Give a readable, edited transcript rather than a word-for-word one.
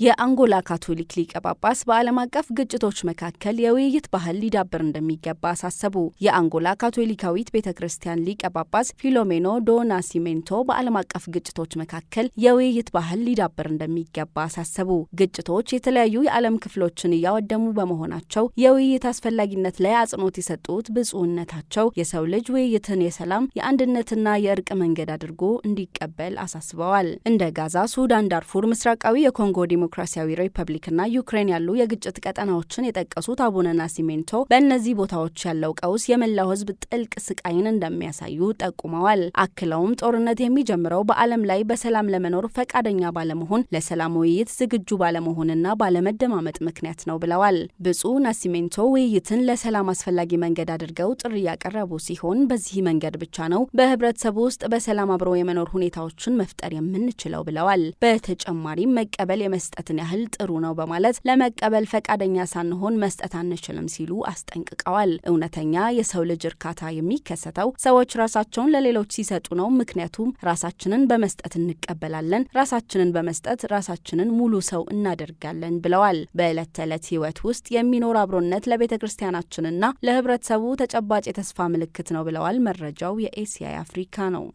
የአንጎላ ካቶሊክ ሊቀ ጳጳስ በዓለም አቀፍ ግጭቶች መካከል የውይይት ባህል ሊዳብር እንደሚገባ አሳሰቡ። የአንጎላ ካቶሊካዊት ቤተ ክርስቲያን ሊቀ ጳጳስ ፊሎሜኖ ዶ ናሲሜንቶ በዓለም አቀፍ ግጭቶች መካከል የውይይት ባህል ሊዳብር እንደሚገባ አሳሰቡ። ግጭቶች የተለያዩ የዓለም ክፍሎችን እያወደሙ በመሆናቸው የውይይት አስፈላጊነት ላይ አጽንኦት የሰጡት ብፁዕነታቸው የሰው ልጅ ውይይትን የሰላም የአንድነትና የእርቅ መንገድ አድርጎ እንዲቀበል አሳስበዋል። እንደ ጋዛ፣ ሱዳን፣ ዳርፉር፣ ምስራቃዊ የኮንጎ ዲሞክራሲያዊ ሪፐብሊክና ዩክሬን ያሉ የግጭት ቀጠናዎችን የጠቀሱት አቡነ ናሲሜንቶ በእነዚህ ቦታዎች ያለው ቀውስ የመላው ሕዝብ ጥልቅ ስቃይን እንደሚያሳዩ ጠቁመዋል። አክለውም ጦርነት የሚጀምረው በዓለም ላይ በሰላም ለመኖር ፈቃደኛ ባለመሆን፣ ለሰላም ውይይት ዝግጁ ባለመሆንና ባለመደማመጥ ምክንያት ነው ብለዋል። ብፁዕ ናሲሜንቶ ውይይትን ለሰላም አስፈላጊ መንገድ አድርገው ጥሪ ያቀረቡ ሲሆን በዚህ መንገድ ብቻ ነው በህብረተሰቡ ውስጥ በሰላም አብሮ የመኖር ሁኔታዎችን መፍጠር የምንችለው ብለዋል። በተጨማሪም መቀበል የመስጠትን ያህል ጥሩ ነው በማለት ለመቀበል ፈቃደኛ ሳንሆን መስጠት አንችልም ሲሉ አስጠንቅቀዋል። እውነተኛ የሰው ልጅ እርካታ የሚከሰተው ሰዎች ራሳቸውን ለሌሎች ሲሰጡ ነው። ምክንያቱም ራሳችንን በመስጠት እንቀበላለን፣ ራሳችንን በመስጠት ራሳችንን ሙሉ ሰው እናደርጋለን ብለዋል። በዕለት ተዕለት ህይወት ውስጥ የሚኖር አብሮነት ለቤተ ክርስቲያናችንና ለህብረተሰቡ ተጨባጭ የተስፋ ምልክት ነው ብለዋል። መረጃው የኤሲያ አፍሪካ ነው።